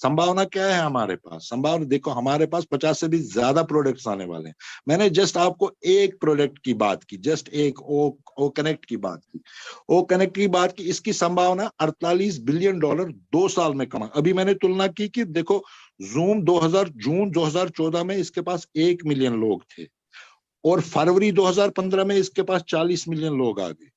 संभावना क्या है हमारे पास? संभावना देखो, हमारे पास 50 से भी ज्यादा प्रोडक्ट्स आने वाले हैं। मैंने जस्ट आपको एक प्रोडक्ट की बात की, जस्ट एक ओ कनेक्ट की बात की, ओ कनेक्ट की बात की। इसकी संभावना 48 बिलियन डॉलर 2 साल में कमा। अभी मैंने तुलना की कि देखो, जून 2014 में इसके पास 1 मिलियन लोग थे, और फरवरी 2015 में इसके पास 40 मिलियन लोग आ गए।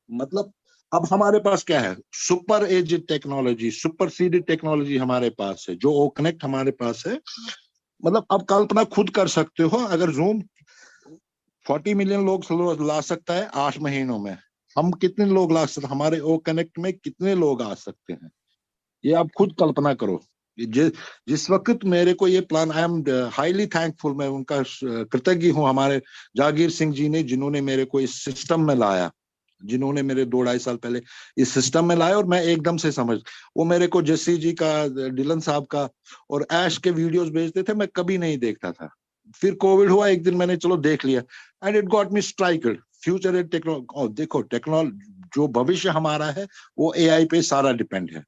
मतलब अब हमारे पास क्या है? Super age technology, super seeded technology हमारे पास है, जो ओ कनेक्ट हमारे पास है। मतलब अब कल्पना खुद कर सकते हो, अगर जूम 40 मिलियन लोग ला सकता है 8 महीनों में, हम कितने लोग ला सकते? हमारे ओ कनेक्ट में कितने लोग आ सकते हैं, ये आप खुद कल्पना करो। जिस वक्त मेरे को ये plan, I am highly thankful, मैं उनका कृतज्ञ हूँ हमारे जागीर सिंह जी ने, जिन्होंने मेरे को इस सिस्टम में लाया, जिन्होंने मेरे 2-2.5 साल पहले इस सिस्टम में लाया, और मैं एकदम से समझ, वो मेरे को जस्सी जी का, डिलन साहब का और ऐश के वीडियोस भेजते थे, मैं कभी नहीं देखता था। फिर कोविड हुआ, एक दिन मैंने चलो देख लिया, and it got me striked. Future and technology, देखो टेक्नोलॉजी, जो भविष्य हमारा है वो एआई पे सारा डिपेंड है।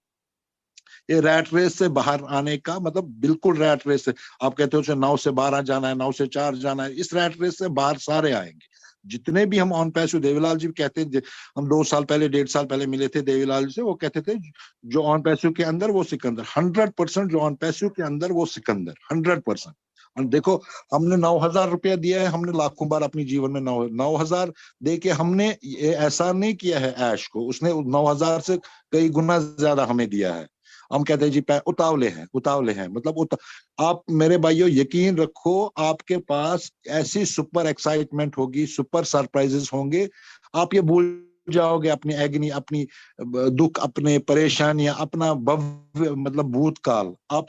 ये रैट रेस से बाहर आने का मतलब, बिल्कुल रैट रेस से, आप कहते हो 9 से 12 जाना है, 9 से 4 जाना है, इस रैट रेस से बाहर सारे आएंगे। जितने भी हम ऑन पैसिव, देवीलाल जी कहते हैं, हम 2 साल पहले 1.5 साल पहले मिले थे देवीलाल जी से, वो कहते थे जो ऑन पैसिव के अंदर वो सिकंदर, 100% जो ऑन पैसिव के अंदर वो सिकंदर, 100%। और देखो, हमने 9,000 रुपया दिया है, हमने लाखों बार अपनी जीवन में 9,000 दे के हमने ये ऐसा नहीं किया है ऐश को, उसने 9,000 से कई गुना ज्यादा हमें दिया है। हम कहते हैं जी उतावले हैं, उतावले हैं, मतलब आप मेरे भाइयों यकीन रखो, आपके पास ऐसी सुपर एक्साइटमेंट होगी, सुपर सरप्राइजेस होंगे, आप ये भूल जाओगे अपनी एग्नी, अपनी दुख, अपने परेशानियां, अपना भव्य मतलब भूतकाल, आप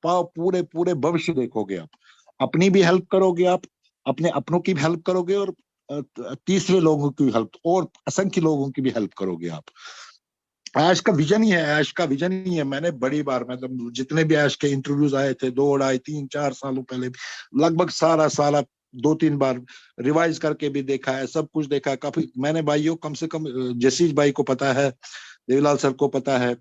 पूरे पूरे भविष्य देखोगे। आप अपनी भी हेल्प करोगे, आप अपने अपनों की भी हेल्प करोगे, और तीसरे लोगों की हेल्प, और असंख्य लोगों की भी हेल्प करोगे आप। ऐश का विजन ही है, ऐश का विजन ही है। मैंने बड़ी बार, मतलब जितने भी ऐश के इंटरव्यूज आए थे 2, 2.5, 3, 4 सालों पहले, लगभग सारा 2-3 बार रिवाइज करके भी देखा है, सब कुछ देखा है काफी। मैंने भाइयों, कम से कम जसीज भाई को पता है, देवीलाल सर को पता है,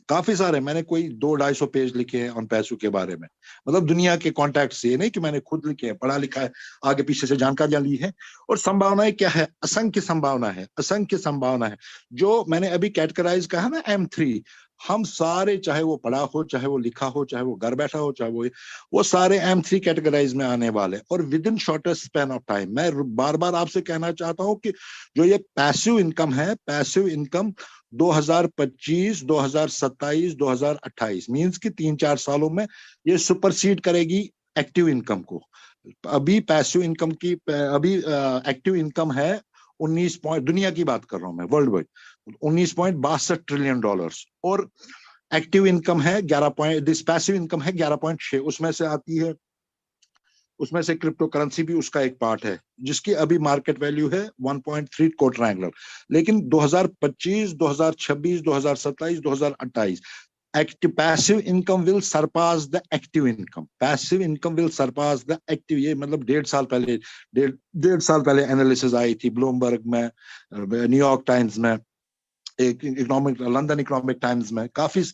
काफी सारे, मैंने कोई 200-250 पेज लिखे हैं ऑन पैसों के बारे में। मतलब दुनिया के कॉन्टैक्ट से, नहीं कि मैंने खुद लिखे हैं, पढ़ा लिखा है, आगे पीछे से जानकारियां ली है। और संभावनाएं क्या है? असंख्य संभावना है, असंख्य संभावना है। जो मैंने अभी कैटेगराइज कहा ना, M3, हम सारे, चाहे वो पढ़ा हो, चाहे वो लिखा हो, चाहे वो घर बैठा हो, चाहे वो सारे M3 कैटेगराइज में आने वाले, और with in shortest span of time. मैं बार बार आपसे कहना चाहता हूं कि जो ये पैसिव इनकम है, पैसिव इनकम 2025, 2027, 2028 मींस कि 3-4 सालों में ये सुपरसीड करेगी एक्टिव इनकम को। अभी पैसिव इनकम की, अभी एक्टिव इनकम है 19 पॉइंट, दुनिया की बात कर रहा हूं मैं, वर्ल्ड वाइड 19.62 ट्रिलियन डॉलर्स, और एक्टिव इनकम है 11 पॉइंट, दिस पैसिव इनकम है 11.6। उसमें से आती है, उसमें से क्रिप्टो करेंसी भी उसका एक पार्ट है, जिसकी अभी मार्केट वैल्यू है 1.3 क्वाड्रेंगुलर। लेकिन 2025, 2026, 2027, 2028 active passive income will Sarpass the active income, passive income will Sarpass the active. ये मतलब 1.5 साल पहले, 1.5 साल पहले एनालिसिस आई थी ब्लूमबर्ग में, न्यूयॉर्क टाइम्स में, एक इकोनॉमिक, लंदन इकोनॉमिक टाइम्स में, काफी।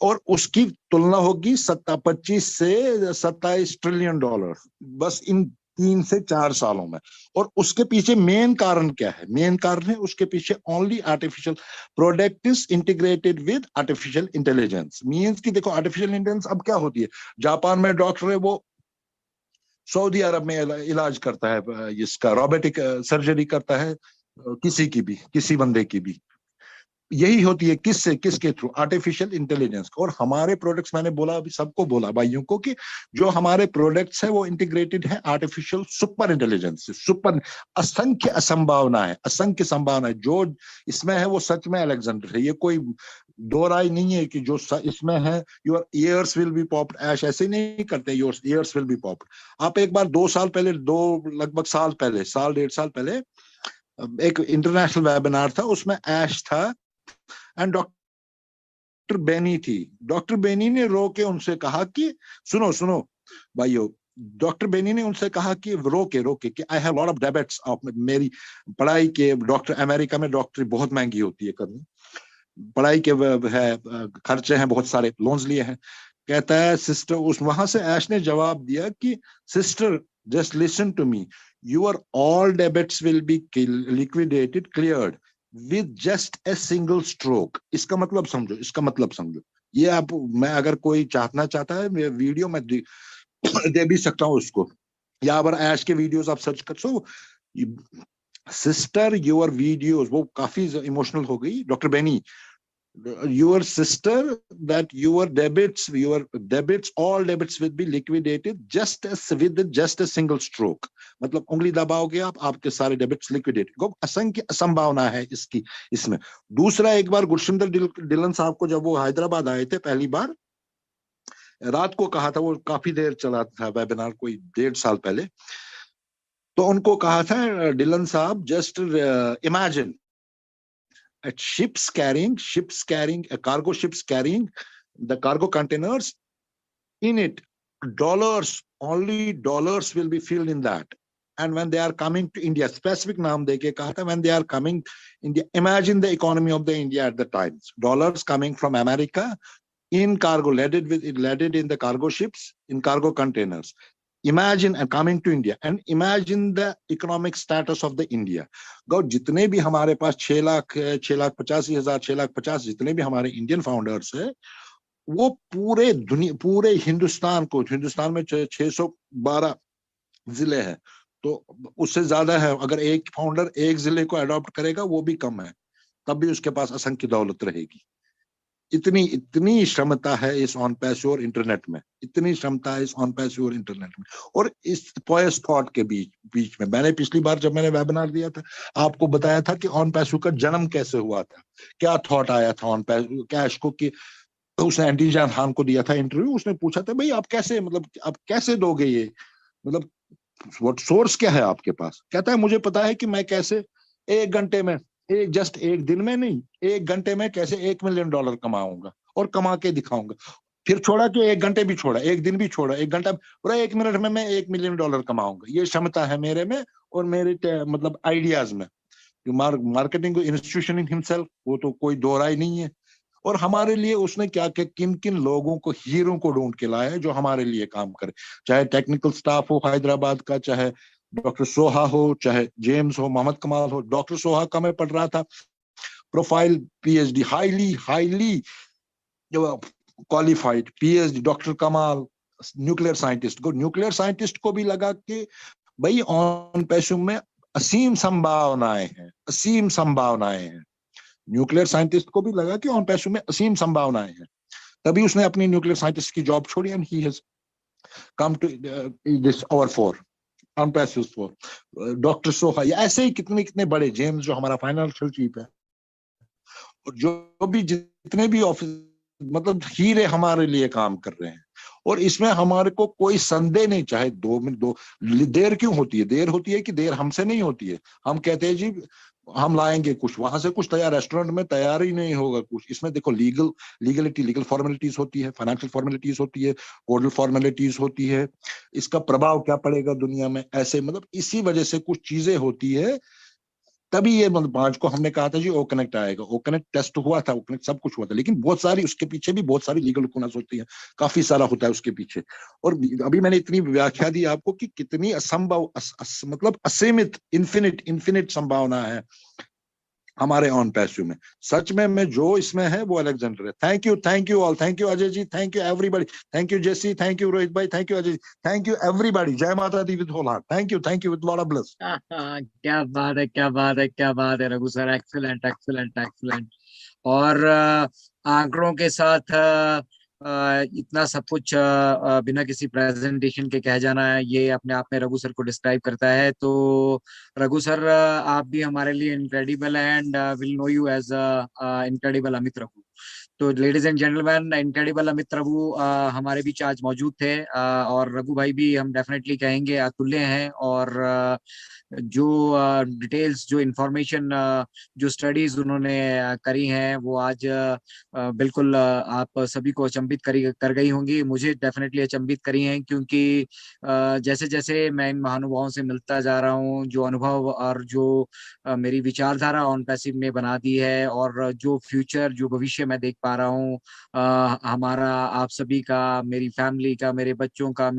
और उसकी तुलना होगी 25 से 27 ट्रिलियन डॉलर बस इन 3 से 4 सालों में। और उसके पीछे मेन कारण क्या है? मेन कारण है उसके पीछे only artificial product is integrated with artificial intelligence. Means कि देखो, आर्टिफिशियल इंटेलिजेंस अब क्या होती है, जापान में डॉक्टर है, वो सऊदी अरब में इलाज करता है, इसका रोबोटिक सर्जरी करता है, किसी की भी, किसी बंदे की भी। यही होती है किससे, किसके थ्रू? Artificial intelligence. और हमारे प्रोडक्ट्स, मैंने बोला, अभी सबको बोला भाइयों को, कि जो हमारे प्रोडक्ट्स है वो इंटीग्रेटेड है आर्टिफिशियल सुपर इंटेलिजेंस से। सुपर, असंख्य असंभावना है, असंख्य संभावना है जो इसमें है, वो सच में अलेक्जेंडर है। ये कोई दो राय नहीं है कि जो इसमें है, your ears will be popped, ऐश ऐसे नहीं करते, your ears will be popped. आप एक बार 2 साल पहले, लगभग साल पहले, 1.5 साल पहले, एक इंटरनेशनल वेबिनार था, उसमें ऐश था एंड डॉक्टर बेनी थी। डॉक्टर बेनी ने रो के उनसे कहा कि सुनो सुनो भाइयों, डॉक्टर बेनी ने उनसे कहा कि रोके कि I have lot of debts of मेरी पढ़ाई के। डॉक्टर, अमेरिका में डॉक्टरी बहुत महंगी होती है करनी। पढ़ाई के है खर्चे हैं, बहुत सारे लोन्स लिए हैं। कहता है सिस्टर, उस वहां से ऐश ने जवाब दिया कि sister just listen to me, your all debits will be liquidated cleared with just a single stroke. इसका मतलब समझो, इसका मतलब समझो। ये आप, मैं अगर कोई चाहता है वीडियो में दे भी सकता हूँ उसको, या अगर ऐश के वीडियोस आप सर्च कर सो, सिस्टर योर वीडियोस, वो काफी इमोशनल हो गई doctor Benny, your sister, that your debits, all debits will be liquidated just a single stroke। मतलब उंगली दबाओगे आप, आपके सारे डेबिट्स लिक्विडेट। असंख्य संभावना है इसकी इसमें। दूसरा, एक बार गुरशिंदर डिलन साहब को जब वो हैदराबाद आए थे पहली बार, रात को कहा था, वो काफी देर चला था वेबिनार, कोई 1.5 साल पहले, तो उनको कहा था डिलन साहब, just imagine ships carrying cargo ships carrying the cargo containers, in it only dollars will be filled in that, and when they are coming to India, specific naam deke kaha tha, when they are coming India, imagine the economy of the India at the time, dollars coming from America in cargo, loaded in the cargo ships, in cargo containers. Imagine and coming to India, and imagine the economic status of the India. गौ जितने भी हमारे पास 6,85,000, 6,50,000 जितने भी हमारे Indian founders है, वो पूरे हिंदुस्तान में 612 जिले हैं, तो उससे ज्यादा है। अगर एक फाउंडर एक जिले को अडॉप्ट करेगा, वो भी कम है, तब भी उसके पास असंख्य दौलत रहेगी। इतनी क्षमता है इस ऑन पैश्योर इंटरनेट में, इतनी क्षमता है इस ऑन पैश्योर इंटरनेट में। और इस पॉयस थॉट के बीच में, मैंने पिछली बार जब मैंने वेबिनार दिया था, आपको बताया था कि ऑन पैश्योर का जन्म कैसे हुआ था, क्या थॉट आया था ऑन कैश को, कि उसने एंटी जान खान को दिया था इंटरव्यू, उसने पूछा था भाई आप कैसे, मतलब आप कैसे दोगे ये, मतलब व्हाट सोर्स क्या है आपके पास। कहता है मुझे पता है कि मैं कैसे 1 घंटे में, एक दिन में नहीं, 1 घंटे में कैसे $1 मिलियन कमाऊंगा, और कमा के दिखाऊंगा। फिर छोड़ा कि 1 घंटे भी छोड़ा, 1 दिन भी छोड़ा, 1 घंटा पूरा, 1 मिनट में मैं $1 मिलियन कमाऊंगा। ये क्षमता है मेरे में और मेरे मतलब आइडियाज में। मार्केटिंग इंस्टीट्यूशन इन हिमसेल्फ, वो तो कोई दो राय नहीं है। और हमारे लिए उसने क्या क्या किन किन लोगों को, हीरो को ढूंढ के लाया है जो हमारे लिए काम करे, चाहे टेक्निकल स्टाफ हो हैदराबाद का, चाहे डॉक्टर सोहा हो, चाहे जेम्स हो, मोहम्मद कमाल हो। डॉक्टर सोहा का मैं पढ़ रहा था, profile PhD, highly qualified PhD. Doctor कमाल न्यूक्लियर साइंटिस्ट को भी लगा कि भाई ऑन पैशो में असीम संभावनाएं हैं। न्यूक्लियर साइंटिस्ट को भी लगा कि ऑन पैशो में असीम संभावनाएं हैं, तभी उसने अपनी न्यूक्लियर साइंटिस्ट की जॉब छोड़ी, and he has come to this hour for on passion for. Doctor Soha, ऐसे ही कितने बड़े, जेम्स जो हमारा फाइनेंशियल चीफ है, और जो भी जितने भी ऑफिस, मतलब हीरे हमारे लिए काम कर रहे हैं। और इसमें हमारे को कोई संदेह नहीं, चाहे 2 मिनट देर क्यों होती है, देर होती है कि देर हमसे नहीं होती है। हम कहते हैं जी हम लाएंगे कुछ, वहां से कुछ तैयार, रेस्टोरेंट में तैयार ही नहीं होगा कुछ। इसमें देखो लीगल फॉर्मेलिटीज होती है, फाइनेंशियल फॉर्मेलिटीज होती है, कोडल फॉर्मेलिटीज होती है, इसका प्रभाव क्या पड़ेगा दुनिया में, ऐसे मतलब इसी वजह से कुछ चीजें होती है। तभी ये मतलब 5 को हमने कहा था जी ओ कनेक्ट आएगा, ओ कनेक्ट टेस्ट हुआ था, ओ कनेक्ट सब कुछ हुआ था, लेकिन बहुत सारी उसके पीछे भी बहुत सारी लीगल हुकूमत होती है, काफी सारा होता है उसके पीछे। और अभी मैंने इतनी व्याख्या दी आपको कि कितनी असंभव मतलब असीमित इन्फिनिट संभावना है हमारे ऑन पैशो में। सच में मैं जो इसमें है वो अलेक्जेंडर है। Thank you all, thank you Ajay ji, thank you everybody, thank you Jessie, thank you Rohit भाई, thank you Ajay, thank you everybody. जय माता दी with whole heart. Thank you with lot of bless. क्या बात है, क्या बात है रघु सर, एक्सीलेंट। और आंकड़ों के साथ इतना सब कुछ बिना किसी प्रेजेंटेशन के कह जाना है, ये अपने आप में रघु सर को डिस्क्राइब करता है। तो रघु सर, आप भी हमारे लिए इनक्रेडिबल है, and will know you as incredible Amit Raghu. तो ladies and gentleman, incredible Amit Prabhu हमारे बीच आज मौजूद थे, और रघु भाई भी हम डेफिनेटली कहेंगे अतुल्य हैं। और जो डिटेल्स, जो इंफॉर्मेशन, जो स्टडीज उन्होंने करी हैं, वो आज बिल्कुल आप सभी को अचंभित कर गई होंगी। मुझे डेफिनेटली अचंभित करी हैं, क्योंकि जैसे जैसे मैं इन महानुभावों से मिलता जा रहा हूँ, जो अनुभव और जो मेरी विचारधारा ऑन पैसिव ने बना दी है, और जो फ्यूचर, जो भविष्य मैं देख पा रहा हूँ हमारा, आप सभी का, मेरी फैमिली का, मेरे बच्चों का,